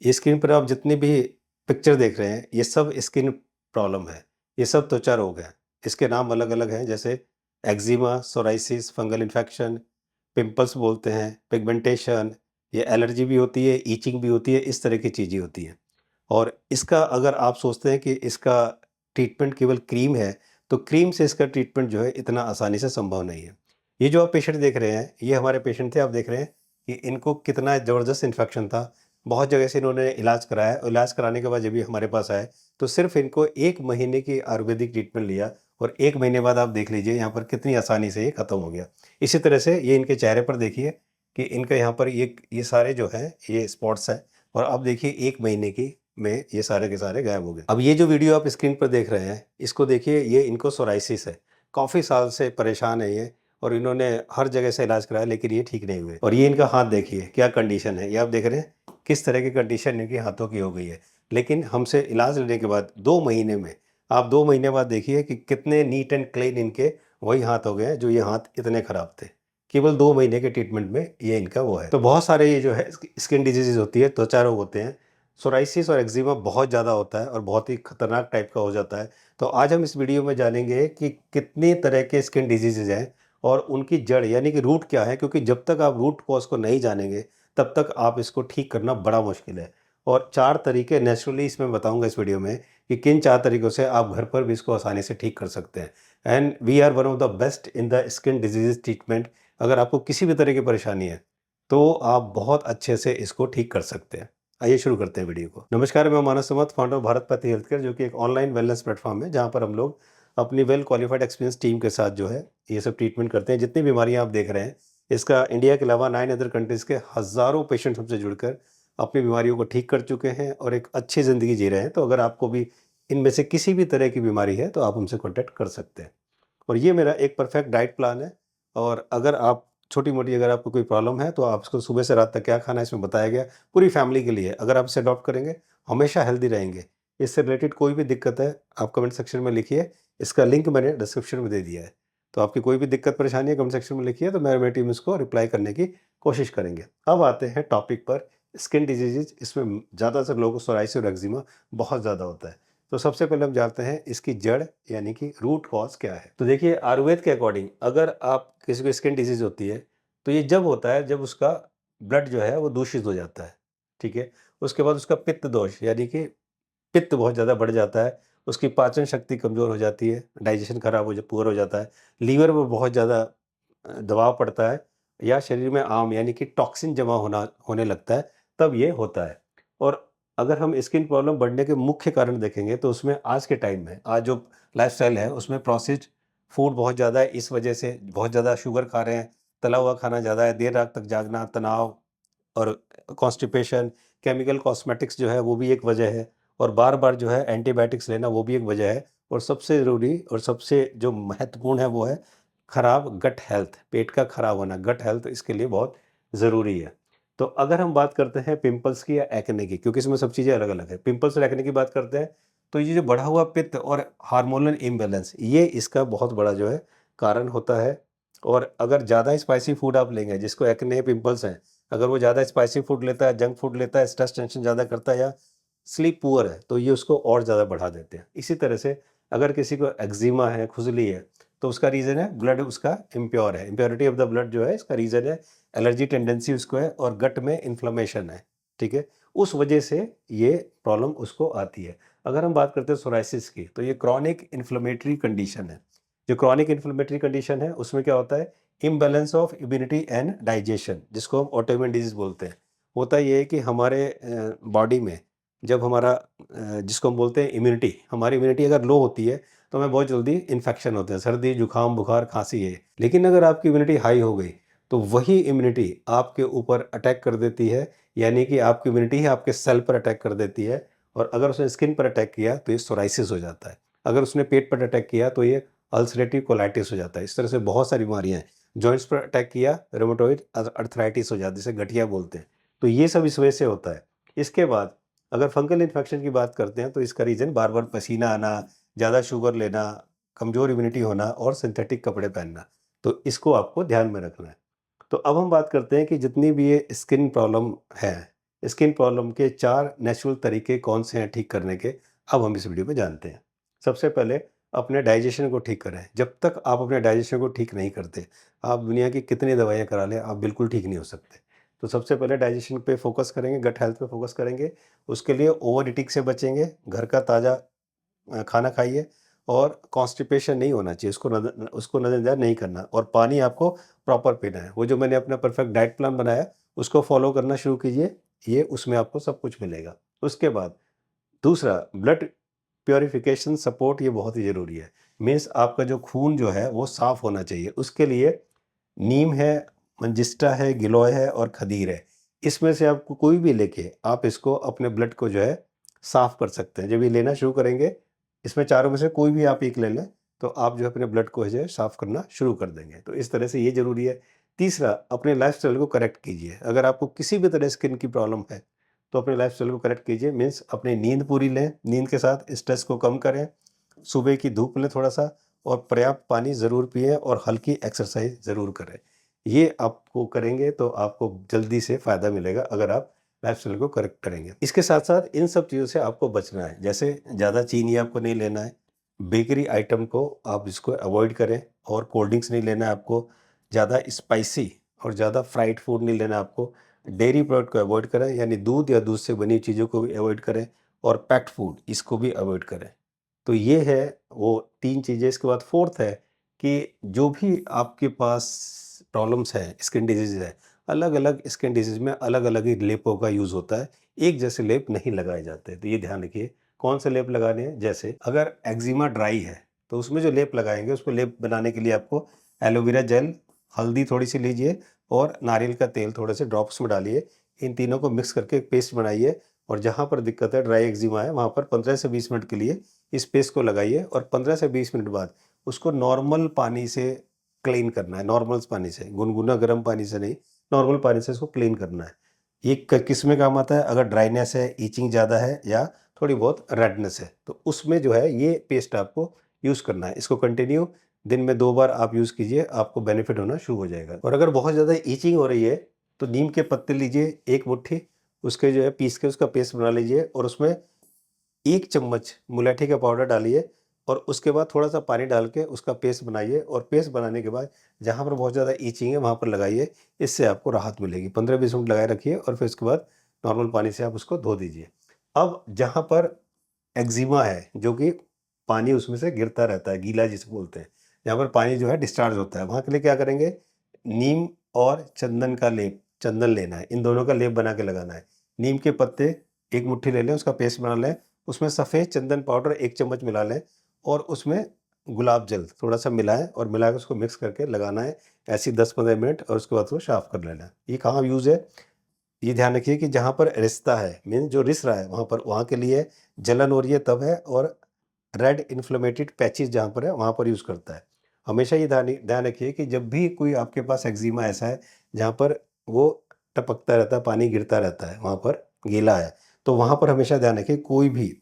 ये स्क्रीन पर आप जितनी भी पिक्चर देख रहे हैं, ये सब स्किन प्रॉब्लम है। ये सब त्वचा रोग है। इसके नाम अलग-अलग हैं, जैसे eczema, psoriasis, fungal infection, pimples बोलते हैं, पिगमेंटेशन, ये एलर्जी भी होती है, इचिंग भी होती है, इस तरह की चीज़ें होती हैं। और इसका अगर आप सोचते हैं कि इसका ट्रीटमेंट केवल क्रीम है, तो क्रीम से इसका ट्रीटमेंट जो है इतना आसानी से संभव नहीं है। ये जो आप पेशेंट देख रहे हैं, ये हमारे पेशेंट थे। आप देख रहे हैं कि इनको कितना ज़बरदस्त इन्फेक्शन था। बहुत जगह से इन्होंने इलाज कराया और इलाज कराने के बाद जब ये हमारे पास आए, तो सिर्फ़ इनको 1 महीने की आयुर्वेदिक ट्रीटमेंट लिया और 1 महीने बाद आप देख लीजिए यहाँ पर कितनी आसानी से ये ख़त्म हो गया। इसी तरह से ये इनके चेहरे पर देखिए कि इनका यहाँ पर ये सारे जो हैं, ये स्पॉट्स हैं और अब देखिए 1 महीने की में ये सारे के सारे गायब हो गए। अब ये जो वीडियो आप स्क्रीन पर देख रहे हैं, इसको देखिए, ये इनको सोराइसिस है। काफ़ी साल से परेशान है ये और इन्होंने हर जगह से इलाज कराया लेकिन ये ठीक नहीं हुए। और ये इनका हाथ देखिए क्या कंडीशन है, ये आप देख रहे हैं किस तरह की कंडीशन इनके हाथों की हो गई है। लेकिन हमसे इलाज लेने के बाद 2 महीने में, आप 2 महीने बाद देखिए कि कितने नीट एंड क्लीन इनके वही हाथ हो गए हैं जो ये हाथ इतने खराब थे। केवल 2 महीने के ट्रीटमेंट में ये इनका वो है। तो बहुत सारे ये जो है स्किन डिजीज़ होती है, त्वचा रोग होते हैं। सोराइसिस और एक्जिमा बहुत ज़्यादा होता है और बहुत ही खतरनाक टाइप का हो जाता है। तो आज हम इस वीडियो में जानेंगे कि कितनी तरह के स्किन डिजीज़ेज़ हैं और उनकी जड़ यानी कि रूट क्या है, क्योंकि जब तक आप रूट कॉज़ को नहीं जानेंगे, तब तक आप इसको ठीक करना बड़ा मुश्किल है। और 4 तरीके नेचुरली इसमें बताऊँगा इस वीडियो में कि किन 4 तरीकों से आप घर पर भी इसको आसानी से ठीक कर सकते हैं। And we are one of the best in the skin disease treatment. अगर आपको किसी भी तरह की परेशानी है, तो आप बहुत अच्छे से इसको ठीक कर सकते हैं। आइए शुरू करते हैं वीडियो को। नमस्कार, मैं मानस समत, फाउंडर ऑफ भारत पति हेल्थ केयर, जो कि एक ऑनलाइन वेलनेस प्लेटफॉर्म है जहाँ पर हम लोग अपनी वेल क्वालिफाइड एक्सपीरियंस टीम के साथ जो है ये सब ट्रीटमेंट करते हैं। जितनी बीमारियां आप देख रहे हैं, इसका इंडिया के अलावा 9 अदर कंट्रीज़ के हज़ारों पेशेंट हमसे जुड़कर अपनी बीमारियों को ठीक कर चुके हैं और एक अच्छी ज़िंदगी जी रहे हैं। तो अगर आपको भी इनमें से किसी भी तरह की बीमारी है, तो आप हमसे कॉन्टैक्ट कर सकते हैं। और ये मेरा एक परफेक्ट डाइट प्लान है। और अगर आप छोटी-मोटी अगर आपको कोई प्रॉब्लम है, तो आपको सुबह से रात तक क्या खाना है इसमें बताया गया, पूरी फैमिली के लिए। अगर आप इसे अडॉप्ट करेंगे, हमेशा हेल्दी रहेंगे। इससे रिलेटेड कोई भी दिक्कत है, आप कमेंट सेक्शन में लिखिए। इसका लिंक मैंने डिस्क्रिप्शन में दे दिया है। तो आपकी कोई भी दिक्कत परेशानी है, कमेंट सेक्शन में लिखिए, तो मैं और मेरी टीम इसको रिप्लाई करने की कोशिश करेंगे। अब आते हैं टॉपिक पर, स्किन डिजीज़ेज़। इसमें ज़्यादातर लोगों को सोराइसिस और एक्जिमा बहुत ज़्यादा होता है। तो सबसे पहले हम जानते हैं इसकी जड़ यानी कि रूट कॉज़ क्या है। तो देखिए, आयुर्वेद के अकॉर्डिंग अगर आप किसी को स्किन डिजीज़ होती है, तो ये जब होता है जब उसका ब्लड जो है वो दूषित हो जाता है, ठीक है? उसके बाद उसका पित्त दोष यानी कि पित्त बहुत ज़्यादा बढ़ जाता है, उसकी पाचन शक्ति कमज़ोर हो जाती है, डाइजेशन खराब हो जा पुअर हो जाता है, लीवर में बहुत ज़्यादा दबाव पड़ता है या शरीर में आम यानी कि टॉक्सिन जमा होने लगता है, तब ये होता है। और अगर हम स्किन प्रॉब्लम बढ़ने के मुख्य कारण देखेंगे, तो उसमें आज के टाइम में आज जो लाइफ़स्टाइल है उसमें प्रोसेस्ड फूड बहुत ज़्यादा है, इस वजह से बहुत ज़्यादा शुगर खा रहे हैं, तला हुआ खाना ज़्यादा है, देर रात तक जागना, तनाव और कॉन्स्टिपेशन, केमिकल कॉस्मेटिक्स जो है वो भी एक वजह है और बार-बार जो है एंटीबायोटिक्स लेना वो भी एक वजह है। और सबसे ज़रूरी और सबसे जो महत्वपूर्ण है वो है खराब गट हेल्थ, पेट का खराब होना। गट हेल्थ इसके लिए बहुत ज़रूरी है। तो अगर हम बात करते हैं पिंपल्स की या एक्ने की, क्योंकि इसमें सब चीज़ें अलग-अलग है। पिंपल्स और एक्ने की बात करते हैं, तो ये जो बढ़ा हुआ पित्त और हार्मोनल इम्बैलेंस, ये इसका बहुत बड़ा जो है कारण होता है। और अगर ज़्यादा स्पाइसी फूड आप लेंगे, जिसको एक्ने पिंपल्स हैं, अगर वो ज़्यादा स्पाइसी फूड लेता है, जंक फूड लेता है, स्ट्रेस टेंशन ज़्यादा करता है या स्लीप पुअर है, तो ये उसको और ज़्यादा बढ़ा देते हैं। इसी तरह से अगर किसी को एक्जिमा है, खुजली है, तो उसका रीज़न है ब्लड उसका इम्प्योर है। इम्प्योरिटी ऑफ द ब्लड जो है इसका रीज़न है एलर्जी टेंडेंसी उसको है और गट में इन्फ्लेमेशन है, ठीक है? उस वजह से ये प्रॉब्लम उसको आती है। अगर हम बात करते हैं सोराइसिस की, तो ये क्रॉनिक इन्फ्लेमेटरी कंडीशन है। जो क्रॉनिक इन्फ्लेमेटरी कंडीशन है, उसमें क्या होता है, imbalance of immunity and digestion, जिसको हम ऑटोइम्यून डिजीज़ बोलते हैं। होता ये है कि हमारे बॉडी में जब हमारा जिसको हम बोलते हैं इम्यूनिटी, हमारी इम्यूनिटी अगर लो होती है, तो हमें बहुत जल्दी इन्फेक्शन होते हैं, सर्दी, जुकाम, बुखार, खाँसी है। लेकिन अगर आपकी इम्यूनिटी हाई हो गई, तो वही इम्यूनिटी आपके ऊपर अटैक कर देती है, यानी कि आपकी इम्यूनिटी ही आपके सेल पर अटैक कर देती है। और अगर उसने स्किन पर अटैक किया, तो ये सोराइसिस हो जाता है। अगर उसने पेट पर अटैक किया, तो ये अल्सरेटिव कोलाइटिस हो जाता है। इस तरह से बहुत सारी बीमारियाँ हैं। जॉइंट्स पर अटैक किया, रूमेटॉइड अर्थराइटिस हो जाती है, जिसे गठिया बोलते हैं। तो ये सब इस वजह से होता है। इसके बाद अगर फंगल इन्फेक्शन की बात करते हैं, तो इसका रीज़न बार-बार पसीना आना, ज़्यादा शुगर लेना, कमज़ोर इम्यूनिटी होना और सिंथेटिक कपड़े पहनना। तो इसको आपको ध्यान में रखना है। तो अब हम बात करते हैं कि जितनी भी ये स्किन प्रॉब्लम है, स्किन प्रॉब्लम के 4 नेचुरल तरीके कौन से हैं ठीक करने के, अब हम इस वीडियो में जानते हैं। सबसे पहले अपने डाइजेशन को ठीक करें। जब तक आप अपने डाइजेशन को ठीक नहीं करते, आप दुनिया की कितनी दवाइयाँ करा लें, आप बिल्कुल ठीक नहीं हो सकते। तो सबसे पहले डाइजेशन पे फ़ोकस करेंगे, गट हेल्थ पे फ़ोकस करेंगे। उसके लिए ओवर ईटिंग से बचेंगे, घर का ताज़ा खाना खाइए और कॉन्स्टिपेशन नहीं होना चाहिए, उसको नज़रअंदाज नहीं करना और पानी आपको प्रॉपर पीना है। वो जो मैंने अपना परफेक्ट डाइट प्लान बनाया, उसको फॉलो करना शुरू कीजिए, ये उसमें आपको सब कुछ मिलेगा। उसके बाद दूसरा, ब्लड प्यूरिफिकेशन सपोर्ट, ये बहुत ही ज़रूरी है। मीन्स आपका जो खून जो है वो साफ़ होना चाहिए। उसके लिए नीम है, मंजिस्टा है, गिलोय है और खदीर है। इसमें से आपको कोई भी लेके आप इसको अपने ब्लड को जो है साफ़ कर सकते हैं। जब ये लेना शुरू करेंगे, इसमें चारों में से कोई भी आप एक ले लें, तो आप जो है अपने ब्लड को जो है साफ़ करना शुरू कर देंगे। तो इस तरह से ये ज़रूरी है। तीसरा, अपने लाइफ़स्टाइल को करेक्ट कीजिए। अगर आपको किसी भी तरह स्किन की प्रॉब्लम है, तो अपने लाइफ़स्टाइल को करेक्ट कीजिए। मीन्स अपनी नींद पूरी लें, नींद के साथ स्ट्रेस को कम करें, सुबह की धूप लें थोड़ा-सा और पर्याप्त पानी ज़रूर पिएँ और हल्की एक्सरसाइज़ ज़रूर करें। ये आपको करेंगे तो आपको जल्दी से फ़ायदा मिलेगा अगर आप लाइफ़स्टाइल को करेक्ट करेंगे। इसके साथ-साथ इन सब चीज़ों से आपको बचना है। जैसे ज़्यादा चीनी आपको नहीं लेना है, बेकरी आइटम को आप इसको अवॉइड करें और कोल्ड ड्रिंक्स नहीं लेना है आपको, ज़्यादा स्पाइसी और ज़्यादा फ्राइड फूड नहीं लेना है आपको, डेयरी प्रोडक्ट को अवॉइड करें यानी दूध या दूध से बनी चीज़ों को भी अवॉइड करें और पैक्ड फूड इसको भी अवॉइड करें। तो ये है वो 3 चीज़ें। इसके बाद 4th है कि जो भी आपके पास प्रॉब्लम्स हैं, स्किन डिजीज़ है, अलग-अलग स्किन डिजीज़ में अलग-अलग ही लेपों का यूज़ होता है। एक जैसे लेप नहीं लगाए जाते। तो ये ध्यान रखिए, कौन से लेप लगाने हैं। जैसे अगर एक्ज़िमा ड्राई है, तो उसमें जो लेप लगाएँगे, उसको लेप बनाने के लिए आपको एलोवेरा जेल, हल्दी थोड़ी-सी लीजिए और नारियल का तेल थोड़े से ड्रॉप्स में डालिए। इन तीनों को मिक्स करके एक पेस्ट बनाइए और जहाँ पर दिक्कत है, ड्राई एक्ज़िमा है, वहाँ पर 15 से 20 मिनट के लिए इस पेस्ट को लगाइए और 15 से 20 मिनट बाद उसको नॉर्मल पानी से क्लीन करना है। नॉर्मल पानी से, गुनगुना गर्म पानी से नहीं, नॉर्मल पानी से इसको क्लीन करना है। ये किस में काम आता है, अगर ड्राइनेस है, ईचिंग ज़्यादा है या थोड़ी बहुत रेडनेस है, तो उसमें जो है ये पेस्ट आपको यूज़ करना है। इसको कंटिन्यू दिन में 2 बार आप यूज़ कीजिए, आपको बेनिफिट होना शुरू हो जाएगा। और अगर बहुत ज़्यादा ईचिंग हो रही है, तो नीम के पत्ते लीजिए 1 मुट्ठी, उसके जो है पीस के उसका पेस्ट बना लीजिए और उसमें 1 चम्मच मुलेठी का पाउडर डालिए और उसके बाद थोड़ा-सा पानी डाल के उसका पेस्ट बनाइए और पेस्ट बनाने के बाद जहाँ पर बहुत ज़्यादा इचिंग है वहाँ पर लगाइए, इससे आपको राहत मिलेगी। 15-20 मिनट लगाए रखिए और फिर उसके बाद नॉर्मल पानी से आप उसको धो दीजिए। अब जहाँ पर एक्जिमा है, जो कि पानी उसमें से गिरता रहता है, गीला जिसे बोलते हैं, जहाँ पर पानी जो है डिस्चार्ज होता है, वहाँ के लिए क्या करेंगे, नीम और चंदन का लेप, चंदन लेना है, इन दोनों का लेप बना के लगाना है। नीम के पत्ते 1 मुट्ठी ले लें, उसका पेस्ट बना लें, उसमें सफ़ेद चंदन पाउडर 1 चम्मच मिला लें और उसमें गुलाब जल थोड़ा-सा मिलाएँ और मिला के उसको मिक्स करके लगाना है, ऐसे ही 10-15 मिनट और उसके बाद उसको साफ़ कर लेना है। ये कहाँ यूज़ है? ये ध्यान रखिए कि जहाँ पर रिसता है, मीन जो रिस रहा है वहाँ पर, वहाँ के लिए जलन हो रही है तब है, और रेड इन्फ्लेमेटेड पैचेस जहाँ पर है वहाँ पर यूज़ करता है। हमेशा ये ध्यान ध्यान रखिए कि जब भी कोई आपके पास एक्जिमा ऐसा है जहाँ पर वो टपकता रहता है, पानी गिरता रहता है, वहाँ पर गीला है, तो वहाँ पर हमेशा ध्यान रखिए कोई भी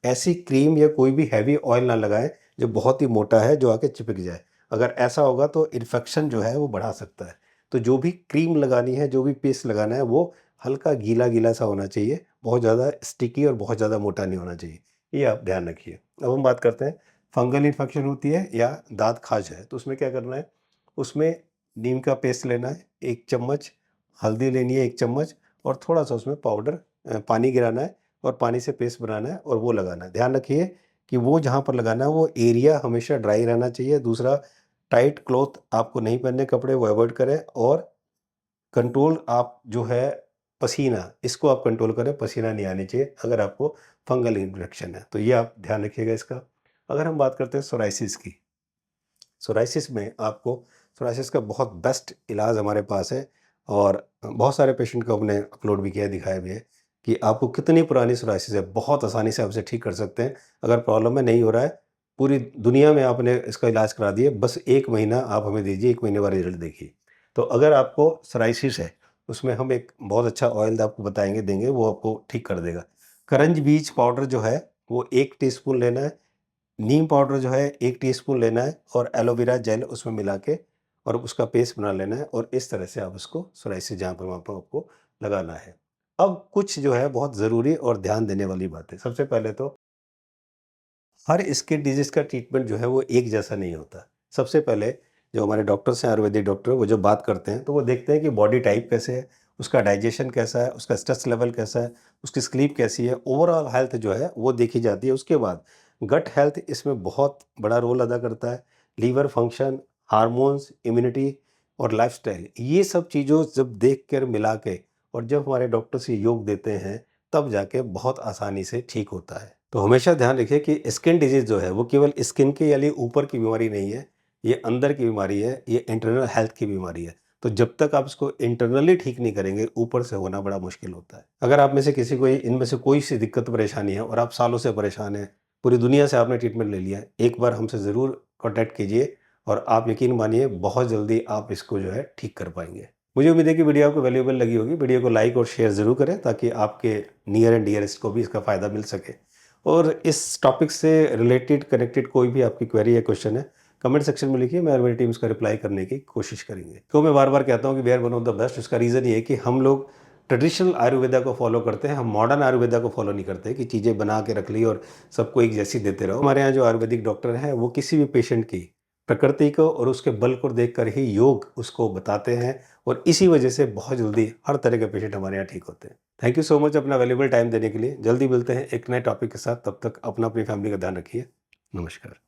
ऐसी क्रीम या कोई भी हैवी ऑयल ना लगाएं जो बहुत ही मोटा है, जो आके चिपक जाए। अगर ऐसा होगा तो इन्फेक्शन जो है वो बढ़ा सकता है। तो जो भी क्रीम लगानी है, जो भी पेस्ट लगाना है, वो हल्का गीला-गीला सा होना चाहिए, बहुत ज़्यादा स्टिकी और बहुत ज़्यादा मोटा नहीं होना चाहिए। ये आप ध्यान रखिए। अब हम बात करते हैं, फंगल इन्फेक्शन होती है या दाँत खाज है, तो उसमें क्या करना है, उसमें नीम का पेस्ट लेना है 1 चम्मच, हल्दी लेनी है 1 चम्मच और थोड़ा-सा उसमें पाउडर पानी गिराना है और पानी से पेस्ट बनाना है और वो लगाना है। ध्यान रखिए कि वो जहाँ पर लगाना है वो एरिया हमेशा ड्राई रहना चाहिए। दूसरा, टाइट क्लॉथ आपको नहीं पहनने कपड़े, वो अवॉइड करें और कंट्रोल आप जो है पसीना, इसको आप कंट्रोल करें, पसीना नहीं आनी चाहिए अगर आपको फंगल इन्फेक्शन है, तो ये आप ध्यान रखिएगा इसका। अगर हम बात करते हैं सोराइसिस की, सोराइसिस में आपको, सोराइसिस का बहुत बेस्ट इलाज हमारे पास है और बहुत सारे पेशेंट को हमने अपलोड भी किया है, दिखाया भी है कि आपको कितनी पुरानी सोराइसिस है, बहुत आसानी से आप इसे ठीक कर सकते हैं। अगर प्रॉब्लम में नहीं हो रहा है, पूरी दुनिया में आपने इसका इलाज करा दिए, बस 1 महीना आप हमें दीजिए, 1 महीने बाद रिजल्ट देखिए। तो अगर आपको सोराइसिस है, उसमें हम एक बहुत अच्छा ऑयल आपको बताएँगे, देंगे, वो आपको ठीक कर देगा। करंज बीज पाउडर जो है, वो 1 टीस्पून लेना है, नीम पाउडर जो है 1 टीस्पून लेना है और एलोवेरा जेल उसमें मिला के और उसका पेस्ट बना लेना है और इस तरह से आप उसको सोराइसिस जहाँ पर, वहाँ पर आपको लगाना है। अब कुछ जो है बहुत ज़रूरी और ध्यान देने वाली बात है। सबसे पहले तो हर स्किन डिजीज़ का ट्रीटमेंट जो है वो एक जैसा नहीं होता। सबसे पहले जो हमारे डॉक्टर्स हैं, आयुर्वेदिक डॉक्टर, वो जब बात करते हैं तो वो देखते हैं कि बॉडी टाइप कैसे है, उसका डाइजेशन कैसा है, उसका स्ट्रेस लेवल कैसा है, उसकी स्लीप कैसी है, ओवरऑल हेल्थ जो है वो देखी जाती है। उसके बाद गट हेल्थ इसमें बहुत बड़ा रोल अदा करता है। लीवर फंक्शन, हार्मोन्स, इम्यूनिटी और लाइफ़स्टाइल, ये सब चीज़ों जब देख कर मिला के और जब हमारे डॉक्टर्स ये योग देते हैं, तब जाके बहुत आसानी से ठीक होता है। तो हमेशा ध्यान रखिए कि स्किन डिजीज़ जो है वो केवल स्किन के यानी ऊपर की बीमारी नहीं है, ये अंदर की बीमारी है, ये इंटरनल हेल्थ की बीमारी है। तो जब तक आप इसको इंटरनली ठीक नहीं करेंगे, ऊपर से होना बड़ा मुश्किल होता है। अगर आप में से किसी को इनमें से कोई सी दिक्कत परेशानी है और आप सालों से परेशान हैं, पूरी दुनिया से आपने ट्रीटमेंट ले लिया है, एक बार हमसे ज़रूर कॉन्टैक्ट कीजिए और आप यकीन मानिए बहुत जल्दी आप इसको जो है ठीक कर पाएँगे। मुझे उम्मीद है कि वीडियो आपको वैल्यूएबल लगी होगी। वीडियो को लाइक और शेयर ज़रूर करें ताकि आपके नियर एंड डियरेस्ट को भी इसका फ़ायदा मिल सके। और इस टॉपिक से रिलेटेड कनेक्टेड कोई भी आपकी क्वेरी या क्वेश्चन है, कमेंट सेक्शन में लिखिए, मैं और मेरी टीम उसका रिप्लाई करने की कोशिश करेंगे। तो मैं बार-बार कहता हूँ कि we are one of the best. इसका रीज़न ये है कि हम लोग ट्रेडिशनल आयुर्वेदा को फॉलो करते हैं, हम मॉडर्न आयुर्वेदा को फॉलो नहीं करते कि चीज़ें बना के रख ली और सबको एक जैसी देते रहो। हमारे यहाँ जो आयुर्वेदिक डॉक्टर हैं, वो किसी भी पेशेंट की प्रकृति को और उसके बल को देखकर ही योग उसको बताते हैं और इसी वजह से बहुत जल्दी हर तरह के पेशेंट हमारे यहाँ ठीक होते हैं। थैंक यू सो मच अपना वैल्यूएबल टाइम देने के लिए। जल्दी मिलते हैं एक नए टॉपिक के साथ, तब तक अपना अपनी फैमिली का ध्यान रखिए। नमस्कार।